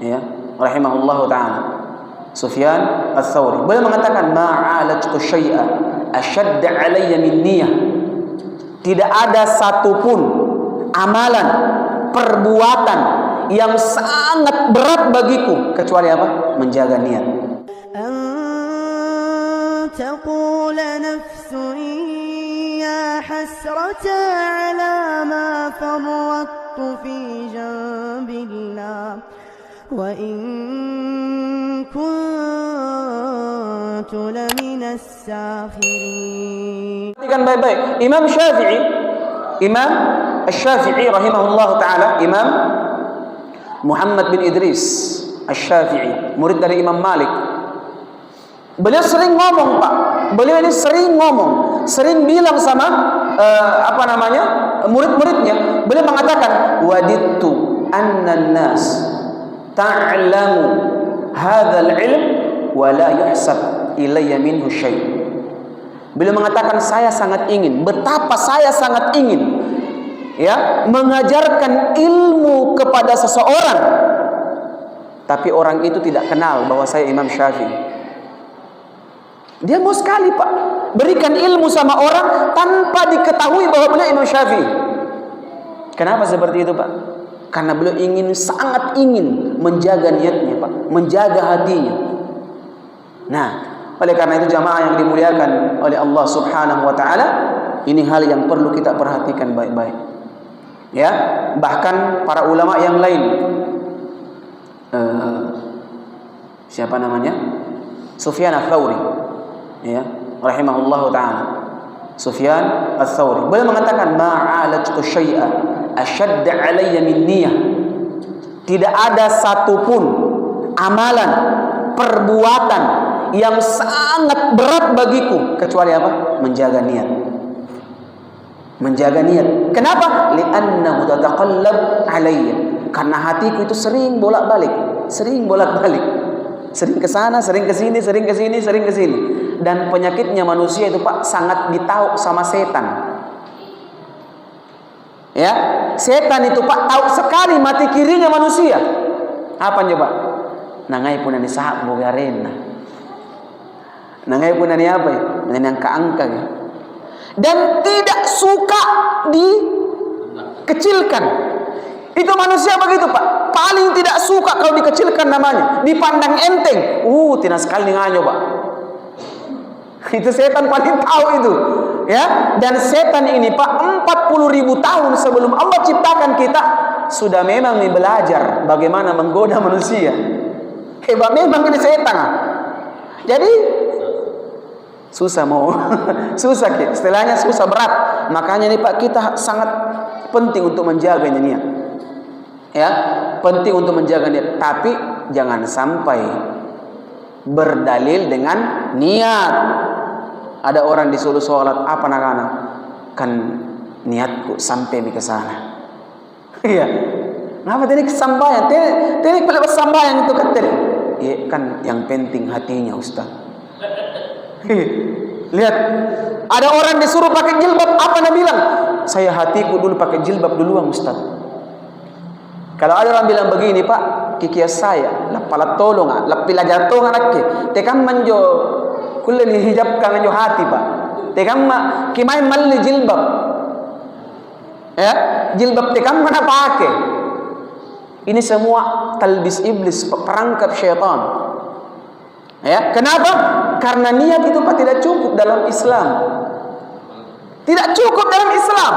ya, rahimahullahu taala. Sufyan Ats-Tsauri beliau mengatakan ma'alajtu syai'a ashadd 'alayya min niyyah. Tidak ada satupun amalan, perbuatan yang sangat berat bagiku kecuali apa? Menjaga niat. تقول نفس يا حسرة على ما فرطت في جنب الله وإن كنت لمن الساخرين. Perhatikan baik-baik. Imam Asy-Syafi'i rahimahullah taala, Imam Muhammad bin Idris Asy-Syafi'i, murid dari Imam Malik. Beliau sering ngomong, Pak. Beliau ini sering ngomong, sering bilang sama murid-muridnya. Beliau mengatakan, "Wadittu anna an-nas ta'lamu hadzal ilm wa la yuhsab ilayya minhu syai'." Beliau mengatakan, saya sangat ingin, betapa saya sangat ingin ya mengajarkan ilmu kepada seseorang, tapi orang itu tidak kenal bahwa saya Imam Syafi'i. Dia mau sekali, Pak, berikan ilmu sama orang tanpa diketahui bahwa beliau Imam Syafi'i. Kenapa seperti itu, Pak? Karena beliau sangat ingin menjaga niatnya, Pak, menjaga hatinya. Nah, oleh karena itu jamaah yang dimuliakan oleh Allah Subhanahu wa taala, ini hal yang perlu kita perhatikan baik-baik. Ya, bahkan para ulama yang lain, siapa namanya? Sufyan Ats-Tsauri, ya, rahimahullahu taala. Sufyan Ats-Tsauri beliau mengatakan ma'alajtu syai'a ashadd 'alayya min niyyah. Tidak ada satupun amalan, perbuatan yang sangat berat bagiku kecuali apa? Menjaga niat. Menjaga niat. Kenapa? Li'annahu tataqallab 'alayya. Karena hatiku itu sering bolak-balik, sering ke sana, sering ke sini. Dan penyakitnya manusia itu, Pak, sangat ditauk sama setan. Ya, setan itu, Pak, tahu sekali mati kirinya manusia. Apa coba? Nangai pun ani sahab bogarena. Nangai pun ani apa ya? Nangai angka-angka ya. Dan tidak suka dikecilkan. Itu manusia begitu, Pak. Paling tidak suka kalau dikecilkan namanya, dipandang enteng. Tidak sekali nganyo, Pak. Itu setan paling tahu itu, ya. Dan setan ini, Pak, 40.000 tahun sebelum Allah ciptakan kita sudah memang belajar bagaimana menggoda manusia. Hebat memang ini setan. Jadi susah mau, susah, istilahnya susah berat. Makanya nih, Pak, kita sangat penting untuk menjaga niat. Ya, penting untuk menjaga niat, tapi jangan sampai berdalil dengan niat. Ada orang disuruh sholat, apa nak-anak? Kan niatku sampai ke sana. Iya. Ngapa tadi kesambayan? Tadi kalau kesambayan itu kan tadi. Iya, kan yang penting hatinya, Ustaz. Lihat, ada orang disuruh pakai jilbab, apa nak bilang? Saya hatiku dulu pakai jilbab duluan, Ustaz. Kalau ada orang bilang begini, Pak, kikias saya, lapala tolong, lapila jatuh anaknya, tekan manjo, kulen hijab kan manjo hati, Pak. Tekan kimai malli jilbab, ya, jilbab tekan mana pakai? Ini semua talbis iblis, perangkap syaitan. Ya, kenapa? Karena niat itu, Pak, tidak cukup dalam Islam. Tidak cukup dalam Islam.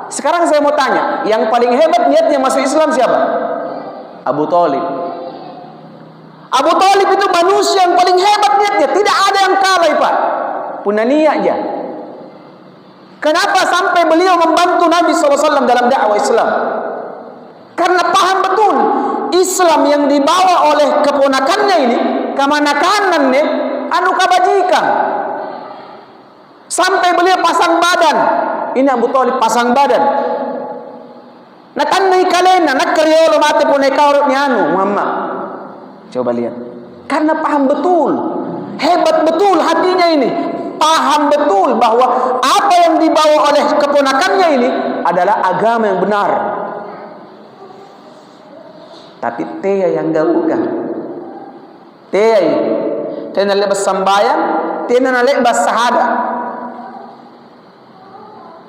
Sekarang saya mau tanya, yang paling hebat niatnya masuk Islam siapa? Abu Thalib. Abu Thalib itu manusia yang paling hebat niatnya, tidak ada yang kalah, Pak. Punya niat aja. Kenapa sampai beliau membantu Nabi SAW dalam dakwah Islam? Karena paham betul Islam yang dibawa oleh keponakannya ini, kemanakan nih, anu kabajikan. Sampai beliau pasang badan. Ini Abu Thalib pasang badan. Nakan kalena, nak kriolo mati pun ekaurut anu Muhammad. Coba lihat. Karena paham betul, hebat betul hatinya ini. Paham betul bahwa apa yang dibawa oleh keponakannya ini adalah agama yang benar. Tapi tea yang garukan. Tea tena lebas sambayang, tena lebas sahada.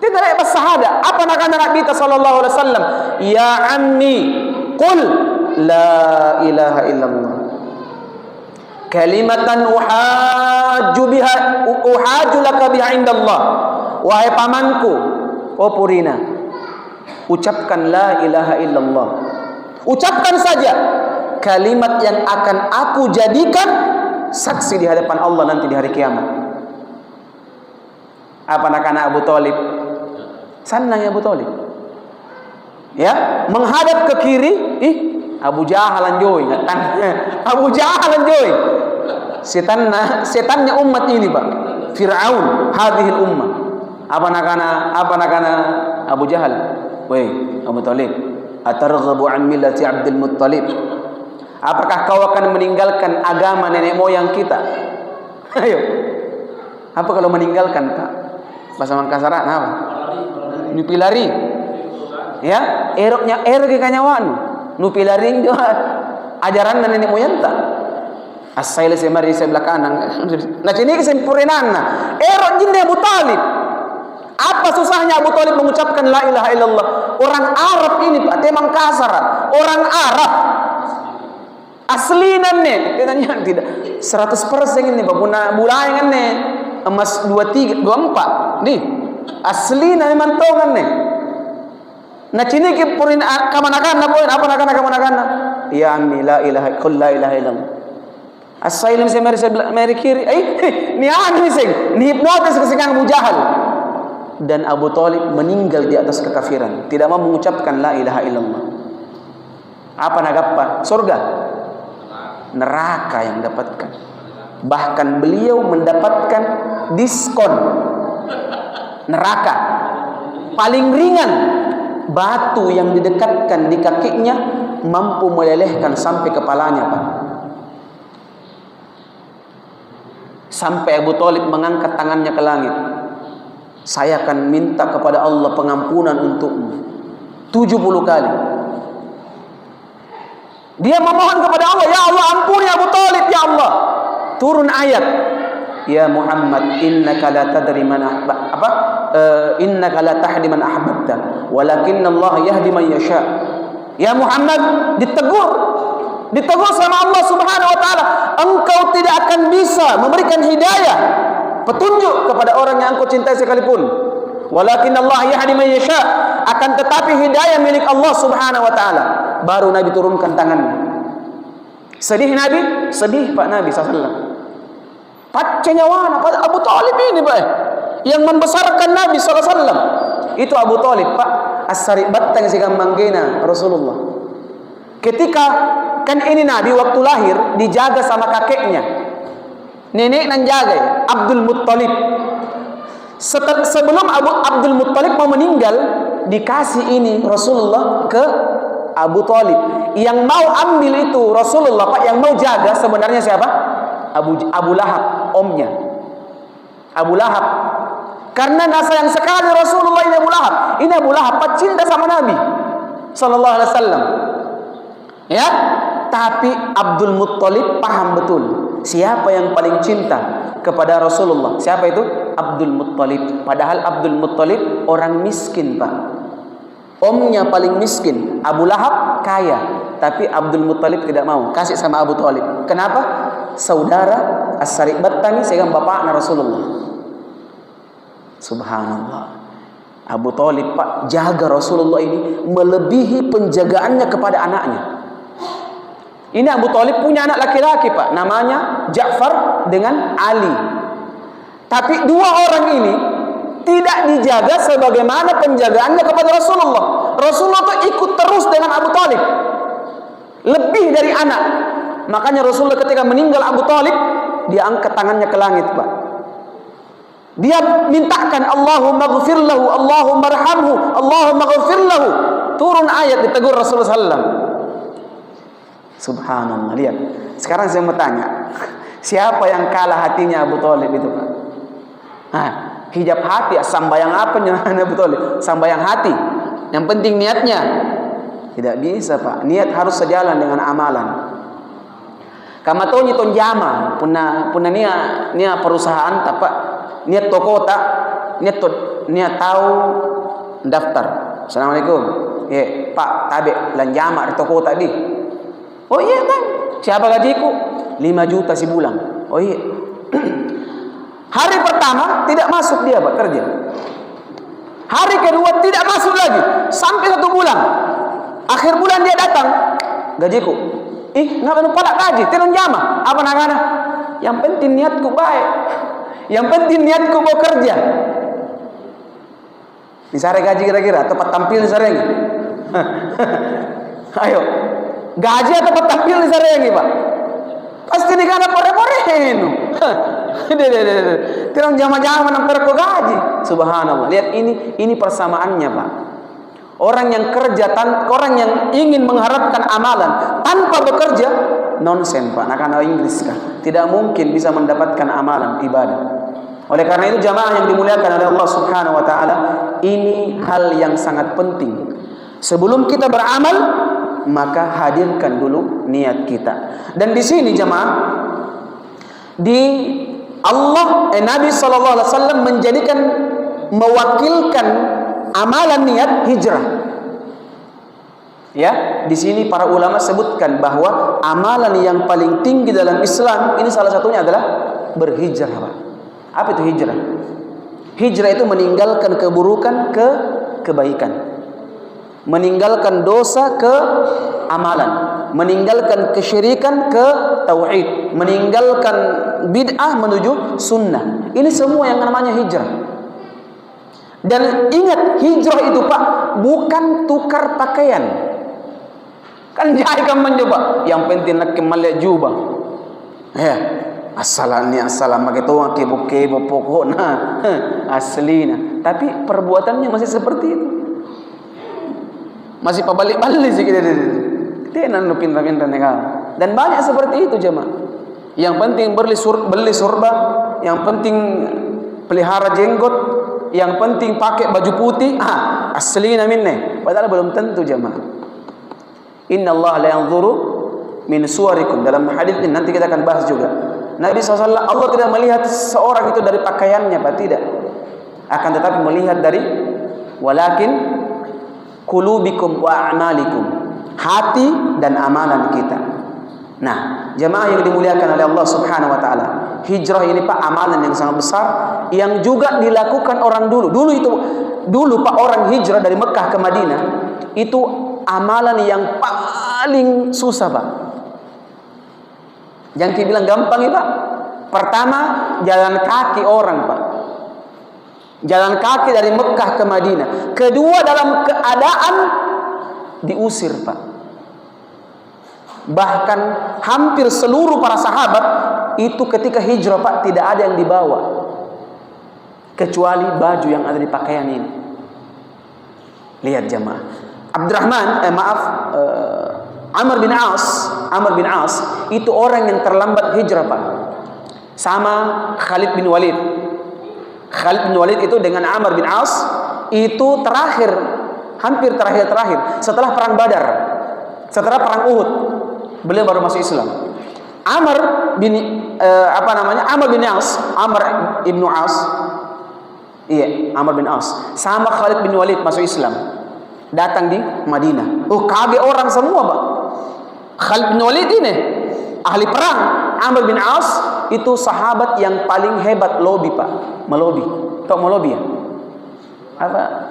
Tena lebas sahada. Apa nak Nabi sallallahu alaihi wasallam? Ya ammi, qul la ilaha illallah. Kalimatan uhaju laka biha indallah. Wahai pamanku, oh purina, ucapkan la ilaha illallah. Ucapkan saja kalimat yang akan aku jadikan saksi di hadapan Allah nanti di hari kiamat. Apa nak anak Abu Talib? Sanang Abu Talib. Ya, menghadap ke kiri, Abu Jahal anjoy. Abu Jahal anjoy. Setannya umat ini, Pak. Fir'aun hadhil ummah. Apa nakana Abu Jahal? Woi, Abu Talib, atarghabu an millati Abdul Muttalib? Apakah kau akan meninggalkan agama nenek moyang kita? Ayo. Apa kalau meninggalkan, Kak? Bahasa Mangkasaran apa? Nupilari. Ya, eroknya ke kanyawan. Nupilari ajaran nenek moyang tak? Asal semari sebelah kanan. Nah ini kesempurenana. Erok jinnya Abu Talib. Apa susahnya Abu Talib mengucapkan la ilaha illallah? Orang Arab ini, Pak, temang kasar. Orang Arab aslinan nih, katanya tidak 100% ini, Pak. Bulayan nih emas 23, 24. Nih, aslinan memang tongan nih. Nah cini ke purin kamanakan apa kamanakan? Ya ammi la ilaha qul la ilaha illallah. Asailim se meri kiri. Ni ani sing, ni hipnotis kesengang Abu Jahal. Dan Abu Talib meninggal di atas kekafiran, tidak mau mengucapkan la ilaha illallah. Apa nagappa? Surga, neraka yang dapatkan. Bahkan beliau mendapatkan diskon neraka paling ringan. Batu yang didekatkan di kakinya mampu melelehkan sampai kepalanya, Pak. Sampai Abu Talib mengangkat tangannya ke langit. Saya akan minta kepada Allah pengampunan untukmu 70 kali. Dia memohon kepada Allah, ya Allah ampuni Abu Talib, ya Allah. Turun ayat, ya Muhammad, innaka la tadri man innaka la tahdi man ahbabta, walakin Allah yahdi man yasha. Ya Muhammad, ditegur sama Allah Subhanahu wa taala, engkau tidak akan bisa memberikan hidayah, petunjuk kepada orang yang engkau cintai sekalipun. Walakin Allah yahdi man yasha, akan tetapi hidayah milik Allah Subhanahu wa taala. Baru Nabi turunkan tangannya. Sedih Nabi? Sedih Pak Nabi sallallahu. Pacenya wana Abu Talib ini, Pak, yang membesarkan Nabi sallallahu alaihi wasallam. Itu Abu Talib, Pak, as-sari batang sigang manggena Rasulullah. Ketika kan ini Nabi waktu lahir dijaga sama kakeknya. Nenek nan jaga Abdul Muttalib. Sebelum Abdul Muttalib mau meninggal, dikasih ini Rasulullah ke Abu Talib. Yang mau ambil itu Rasulullah, Pak, yang mau jaga sebenarnya siapa? Abu Lahab, omnya. Abu Lahab. Karena sayang sekali Rasulullah ini Abu Lahab. Ini Abu Lahab, Pak, cinta sama Nabi sallallahu alaihi wasallam. Ya, tapi Abdul Muttalib paham betul siapa yang paling cinta kepada Rasulullah. Siapa itu? Abdul Muttalib. Padahal Abdul Muttalib orang miskin, Pak. Omnya paling miskin. Abu Lahab kaya, tapi Abdul Muttalib tidak mau kasih sama Abu Talib. Kenapa? Saudara as-sari battani sehingga bapaknya Rasulullah. Subhanallah. Abu Talib, Pak, jaga Rasulullah ini melebihi penjagaannya kepada anaknya. Ini Abu Talib punya anak laki-laki, Pak, namanya Ja'far dengan Ali. Tapi dua orang ini tidak dijaga sebagaimana penjagaannya kepada Rasulullah. Rasulullah itu ikut terus dengan Abu Talib, lebih dari anak. Makanya Rasulullah ketika meninggal Abu Talib, dia angkat tangannya ke langit, Pak. Dia mintakan Allahumma ghfir lahu, Allahumma arhamhu, Allahumma ghfir lahu. Turun ayat ditegur Rasulullah sallallahu. Subhanallah, lihat. Sekarang saya mau tanya, siapa yang kalah hatinya Abu Talib itu, Pak? Hijab hati, sambayang apa Abu Talib? Sambayang hati. Yang penting niatnya. Tidak bisa Pak. Niat harus sejalan dengan amalan. Kama to ton jama puna nia perusahaan tak Pak. Niat toko tak niat tahu daftar. Assalamualaikum. Ya, Pak, tabe lanjama di toko tadi. Oh iya kan. Siapa gajiku? 5 juta sebulan. Oh iya. Hari pertama tidak masuk dia Pak kerja. Hari kedua tidak masuk lagi sampai 1 bulan. Akhir bulan dia datang, gajiku. Nggak pada gaji, tidak jama. Apa nagana? Yang penting niatku baik. Yang penting niatku mau kerja. Disare gaji kira-kira tempat tampil disare ini. Ayo. Gaji atau tempat tampil disare ini, Pak? Pasti dikana pore-porehen. Tidak jama-jama nampar ko gaji. Subhanallah. Lihat ini persamaannya, Pak. Orang yang kerja, orang yang ingin mengharapkan amalan tanpa bekerja, nonsen Pak. Nakana Inggris kah? Tidak mungkin bisa mendapatkan amalan ibadah. Oleh karena itu jamaah yang dimuliakan oleh Allah Subhanahu wa taala, ini hal yang sangat penting. Sebelum kita beramal, maka hadirkan dulu niat kita. Dan di sini jamaah, Nabi sallallahu alaihi wasallam menjadikan, mewakilkan amalan niat hijrah. Ya, di sini para ulama sebutkan bahwa amalan yang paling tinggi dalam Islam ini salah satunya adalah berhijrah, Pak. Apa itu hijrah? Hijrah itu meninggalkan keburukan ke kebaikan. Meninggalkan dosa ke amalan, meninggalkan kesyirikan ke tauhid, meninggalkan bid'ah menuju sunnah. Ini semua yang namanya hijrah. Dan ingat, hijrah itu Pak bukan tukar pakaian. Kan jahil kan mencoba. Yang penting nak kembali jubah. Ya, assalam begitu kebo pokoknya aslina. Tapi perbuatannya masih seperti itu. Masih pabalik-balik sih kita. Kita nak pindah-pindah negara. Dan banyak seperti itu jemaah. Yang penting beli surba, yang penting pelihara jenggot, yang penting pakai baju putih, aslina minne. Padahal belum tentu jemaah. Inna Allah la yanzuru min suwarikum. Dalam hadis ini nanti kita akan bahas juga. Nabi SAW, Allah tidak melihat seorang itu dari pakaiannya, Pak, tidak. Akan tetapi melihat dari walakin qulubikum wa a'malikum, hati dan amalan kita. Nah, jemaah yang dimuliakan oleh Allah Subhanahu wa taala, hijrah ini Pak amalan yang sangat besar yang juga dilakukan orang dulu. Dulu Pak orang hijrah dari Mekah ke Madinah itu amalan yang paling susah, Pak. Jangan bilang gampang ya, Pak. Pertama, jalan kaki orang, Pak. Jalan kaki dari Mekah ke Madinah. Kedua, dalam keadaan diusir, Pak. Bahkan hampir seluruh para sahabat itu ketika hijrah, Pak, tidak ada yang dibawa kecuali baju yang ada di pakaian ini. Lihat jemaah. Amr bin As itu orang yang terlambat hijrah, Pak. Sama Khalid bin Walid. Khalid bin Walid itu dengan Amr bin As itu hampir terakhir setelah perang Badar, setelah perang Uhud, beliau baru masuk Islam. Amr bin As sama Khalid bin Walid masuk Islam, datang di Madinah. Kaget orang semua, Pak. Khalid bin Walid ini ahli perang. Amr bin As itu sahabat yang paling hebat lobi, Pak. Melobi. Tahu melobi ya? Apa?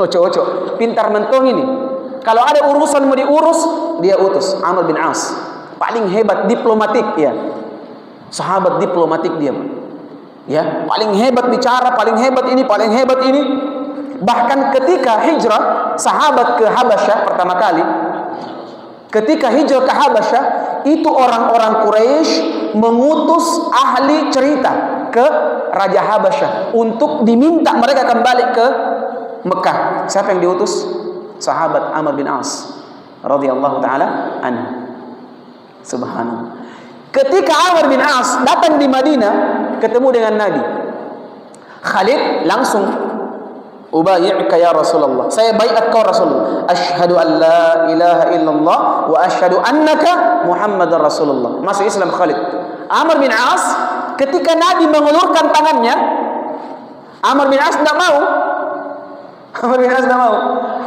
Oco. Pintar mentong ini. Kalau ada urusan mau diurus, dia utus. Amr bin As paling hebat diplomatik ya. Sahabat diplomatik dia, Pak. Ya, paling hebat bicara, paling hebat ini. Bahkan ketika hijrah sahabat ke Habasyah pertama kali, ketika hijrah ke Habasyah, itu orang-orang Quraisy mengutus ahli cerita ke Raja Habasyah untuk diminta mereka kembali ke Mekah. Siapa yang diutus? Sahabat Amr bin As radhiyallahu taala anhu. Subhanallah. Ketika Amr bin As datang di Madinah ketemu dengan Nabi, Khalid langsung Ubayyi'ka ya Rasulullah. Saya baiat kau Rasulullah. Asyhadu an la ilaha illallah wa asyhadu annaka Muhammadar Rasulullah. Masuk Islam Khalid. Amr bin As ketika Nabi mengulurkan tangannya, Amr bin As tidak mau. Amr bin As tidak mau.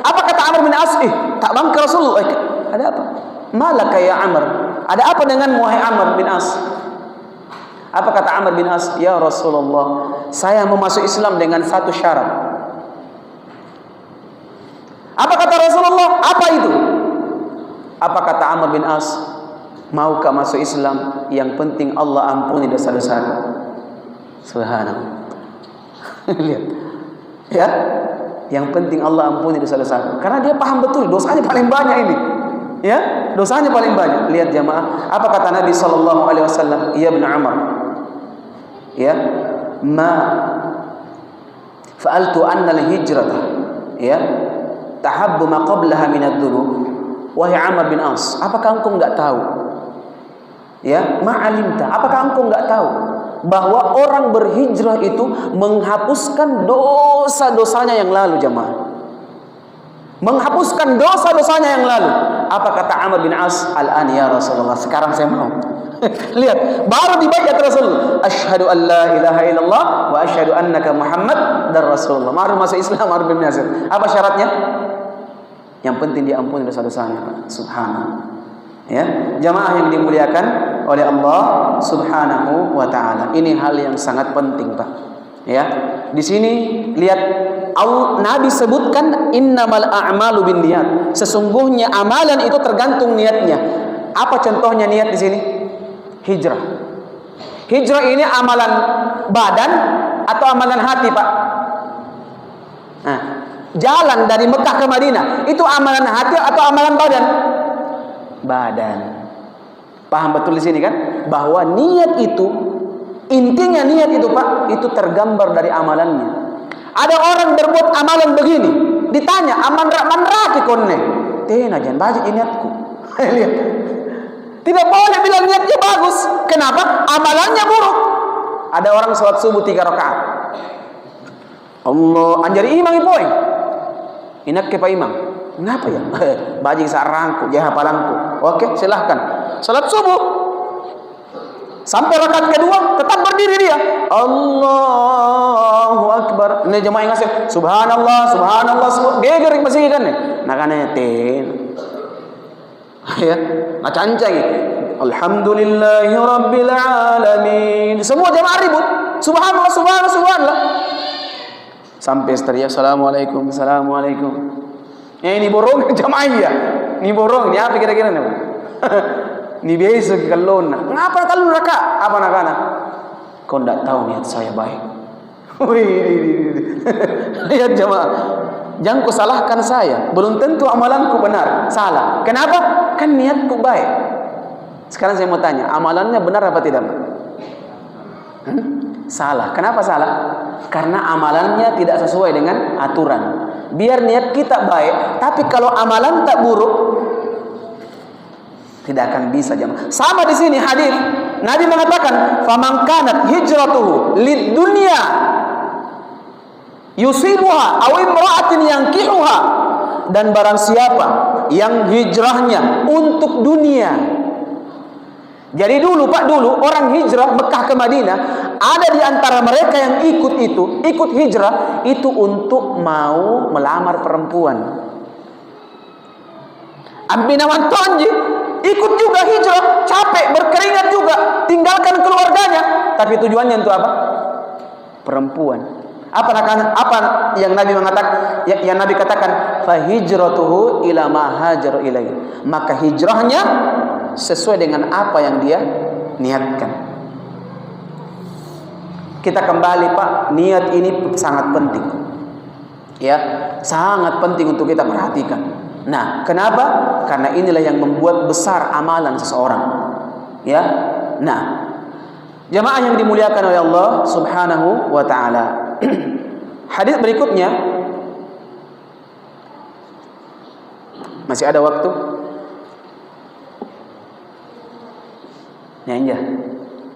Apa kata Amr bin As? Tak bangka Rasulullah. Ada apa? Malaka ya Amr. Ada apa denganmu wahai Amr bin As? Apa kata Amr bin As? Ya Rasulullah, saya mau masuk Islam dengan satu syarat. Apa kata Rasulullah? Apa itu? Apa kata Amr bin As? Maukah masuk Islam? Yang penting Allah ampuni dosa-dosaku. Subhanallah. Lihat. Ya. Yang penting Allah ampuni dosa-dosaku. Karena dia paham betul dosanya paling banyak ini. Ya, dosanya paling banyak. Lihat jamaah, apa kata Nabi sallallahu alaihi wasallam? Ya Ibn Umar. Ya. Ma fa'altu anna al-hijrata. Ya. Tahabbu ma qablaha min adh-dhunub. Wahai Amr bin As, apakah engkau enggak tahu? Ya, ma'alimta, apakah engkau enggak tahu bahwa orang berhijrah itu menghapuskan dosa-dosanya yang lalu, jemaah? Menghapuskan dosa-dosanya yang lalu. Apa kata Amr bin As? Al-an ya Rasulullah, sekarang saya mau. Lihat, baru dibaca Rasul. Asyhadu an la ilaha illallah wa asyhadu annaka Muhammad dan Rasulullah. Baru masuk Islam Amr bin As. Apa syaratnya? Yang penting diampuni dosa-dosanya. Subhanallah. Ya, jamaah yang dimuliakan oleh Allah Subhanahu wa taala. Ini hal yang sangat penting, Pak. Ya. Di sini lihat Nabi sebutkan innamal a'malu binniyat. Sesungguhnya amalan itu tergantung niatnya. Apa contohnya niat di sini? Hijrah. Hijrah ini amalan badan atau amalan hati, Pak? Nah, jalan dari Mekah ke Madinah itu amalan hati atau amalan badan? Badan. Paham betul di sini kan? Bahwa niat itu, intinya niat itu, Pak, itu tergambar dari amalannya. Ada orang berbuat amalan begini, ditanya aman raki konne. Tena jangan baca niatku. Lihat. Tidak boleh bilang niatnya bagus. Kenapa? Amalannya buruk. Ada orang sholat subuh 3 rakaat. Allah, anjari imam ipoeng. Inak ke Pak Imam. Kenapa ya? Bajing sarangku, jah hafalanku. Oke, silahkan. Salat subuh. Sampai rakaat kedua, tetap berdiri dia. Allahu Akbar. Ini jemaah yang ngasih. Subhanallah, subhanallah. Geger masih kan nih. Nakane ten. Ya, ngacancang. Alhamdulillahi rabbil alamin. Semua jemaah ribut. Subhanallah, subhanallah, subhanallah. Sampai teriak assalamualaikum, assalamualaikum. Ini borong jamaah ya. Ini borong, ini apa kira-kira nih? Ini besok kalon. Ngapa kalon raka? Apa nakana? Kau tidak tahu niat saya baik. Lihat jamaah. Jangan kau salahkan saya. Belum tentu amalanku benar. Salah. Kenapa? Kan niatku baik. Sekarang saya mau tanya, amalannya benar apa tidak? Salah. Kenapa salah? Karena amalannya tidak sesuai dengan aturan. Biar niat kita baik, tapi kalau amalan tak buruk, tidak akan bisa jemaah. Sama di sini hadis Nabi mengatakan, "Faman kanat hijratuhu lid dunya yusibuha aw imra'atin yankihuha." Dan barang siapa yang hijrahnya untuk dunia. Jadi dulu Pak, dulu orang hijrah Mekah ke Madinah, ada di antara mereka yang ikut hijrah itu untuk mau melamar perempuan. Ambinawan Tonji ikut juga hijrah, capek, berkeringat juga, tinggalkan keluarganya, tapi tujuannya untuk apa? Perempuan. Apa yang Nabi mengatakan? Yang Nabi katakan, fa hijratuhu ila ma hajara ilaihi. Maka hijrahnya sesuai dengan apa yang dia niatkan. Kita kembali Pak, niat ini sangat penting. Ya, sangat penting untuk kita perhatikan. Nah, kenapa? Karena inilah yang membuat besar amalan seseorang. Ya. Nah, jemaah yang dimuliakan oleh Allah Subhanahu wa taala. Hadis berikutnya, masih ada waktu? Ya,